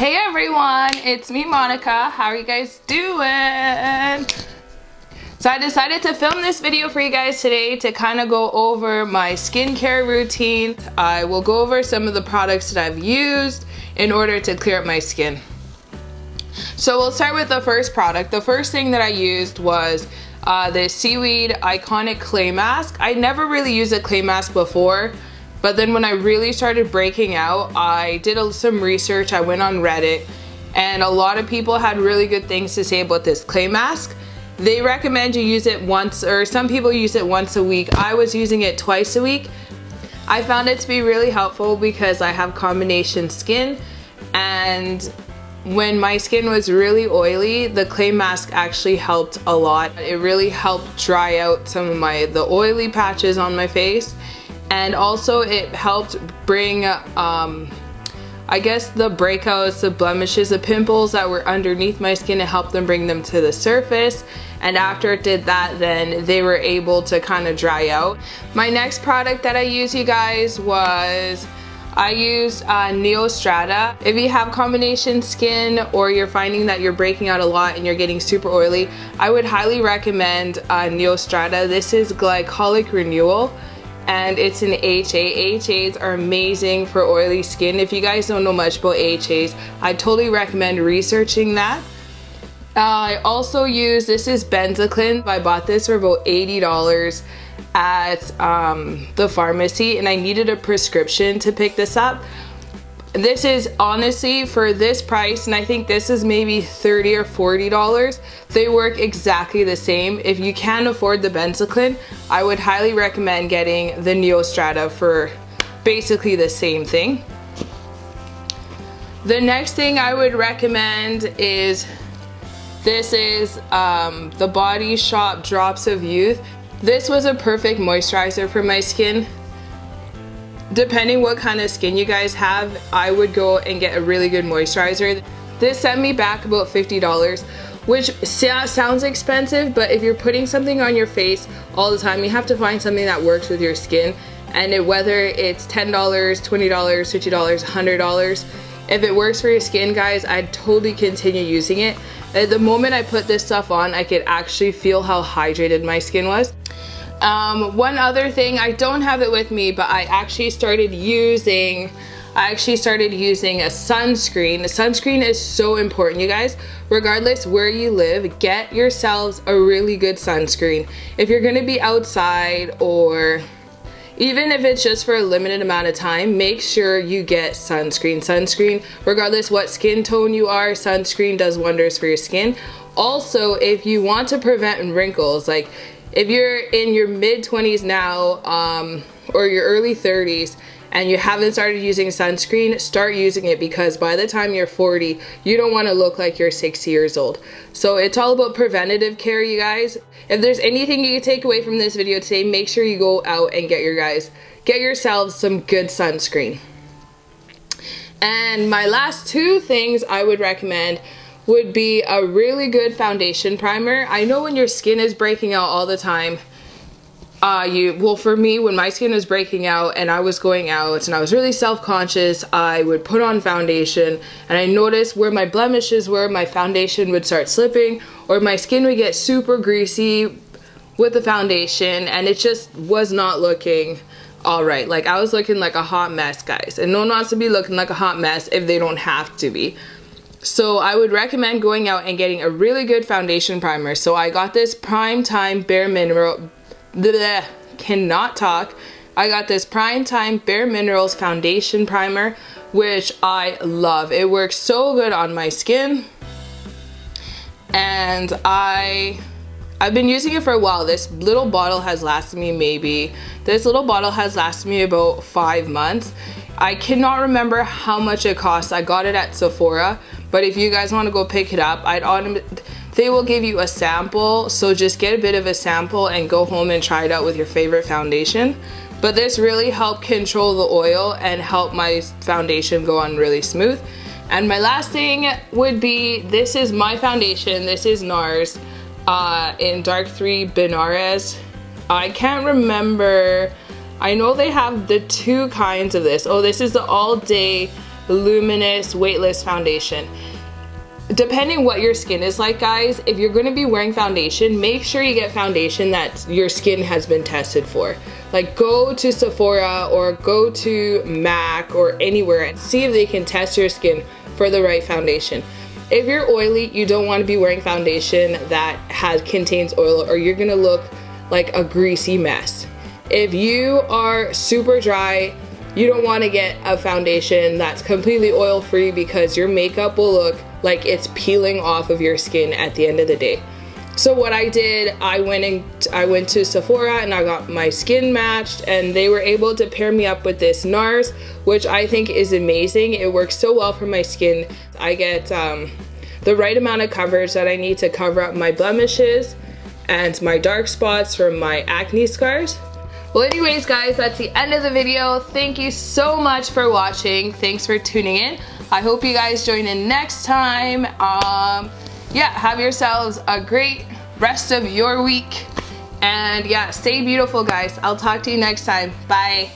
Hey everyone, it's me Monica. How are you guys doing? So I decided to film this video for you guys today to kind of go over my skincare routine. I will go over some of the products that I've used in order to clear up my skin. So we'll start with the first product. The first thing that I used was the Seaweed Iconic Clay Mask. I never really used a clay mask before, but then when I really started breaking out, I did some research. I went on Reddit, and a lot of people had really good things to say about this clay mask. They recommend you use it once, or some people use it once a week. I was using it twice a week. I found it to be really helpful because I have combination skin, and when my skin was really oily, the clay mask actually helped a lot. It really helped dry out some of the oily patches on my face, and also it helped bring I guess the breakouts, the blemishes, the pimples that were underneath my skin. It helped them bring them to the surface, and after it did that, then they were able to kind of dry out. My next product that I used, you guys, was I used Neostrata. If you have combination skin or you're finding that you're breaking out a lot and you're getting super oily, I would highly recommend Neostrata. This is Glycolic Renewal, and it's an AHA. AHAs are amazing for oily skin. If you guys don't know much about AHAs, I totally recommend researching that. I also use, this is Benzaclin. I bought this for about $80 at the pharmacy, and I needed a prescription to pick this up. This is honestly, for this price, and I think this is maybe $30 or $40, they work exactly the same. If you can't afford the Benzaclin, I would highly recommend getting the Neostrata for basically the same thing. The next thing I would recommend is, this is the Body Shop Drops of Youth. This was a perfect moisturizer for my skin. Depending what kind of skin you guys have, I would go and get a really good moisturizer. This set me back about $50, which sounds expensive, but if you're putting something on your face all the time, you have to find something that works with your skin. And whether it's $10, $20, $50, $100, if it works for your skin, guys, I'd totally continue using it. At the moment I put this stuff on, I could actually feel how hydrated my skin was. One other thing, I don't have it with me, but I actually started using a sunscreen. The sunscreen is so important, you guys. Regardless where you live, get yourselves a really good sunscreen. If you're gonna be outside, or even if it's just for a limited amount of time, make sure you get sunscreen. Sunscreen, regardless what skin tone you are, sunscreen does wonders for your skin. Also, if you want to prevent wrinkles, like if you're in your mid-20s now, or your early 30s, and you haven't started using sunscreen, start using it, because by the time you're 40, you don't want to look like you're 60 years old. So it's all about preventative care, you guys. If there's anything you can take away from this video today, make sure you go out and get yourselves some good sunscreen. And my last two things I would recommend would be a really good foundation primer. I know when your skin is breaking out all the time, well, for me, when my skin was breaking out and I was going out and I was really self-conscious, I would put on foundation, and I noticed where my blemishes were, my foundation would start slipping, or my skin would get super greasy with the foundation, and it just was not looking alright. Like, I was looking like a hot mess, guys, and no one wants to be looking like a hot mess if they don't have to be. So I would recommend going out and getting a really good foundation primer. So I got this Prime Time Bare Mineral, cannot talk. I got this Prime Time Bare Minerals foundation primer, which I love. It works so good on my skin, and I've been using it for a while. This little bottle has lasted me about 5 months. I cannot remember how much it costs. I got it at Sephora, but if you guys want to go pick it up, they will give you a sample, so just get a bit of a sample and go home and try it out with your favorite foundation. But this really helped control the oil and help my foundation go on really smooth. And my last thing would be, this is my foundation. This is NARS in Dark 3 Benares. I can't remember. I know they have the two kinds of this. Oh, this is the All Day luminous weightless foundation. Depending what your skin is like, guys, if you're going to be wearing foundation, make sure you get foundation that your skin has been tested for. Like, go to Sephora or go to MAC or anywhere and see if they can test your skin for the right foundation. If you're oily, you don't want to be wearing foundation that contains oil, or you're gonna look like a greasy mess. If you are super dry, you don't want to get a foundation that's completely oil free, because your makeup will look like it's peeling off of your skin at the end of the day. So what I did, I went to Sephora and I got my skin matched, and they were able to pair me up with this NARS, which I think is amazing. It works so well for my skin. I get the right amount of coverage that I need to cover up my blemishes and my dark spots from my acne scars. Well, anyways, guys, that's the end of the video. Thank you so much for watching. Thanks for tuning in. I hope you guys join in next time. Yeah, have yourselves a great rest of your week. And yeah, stay beautiful, guys. I'll talk to you next time. Bye.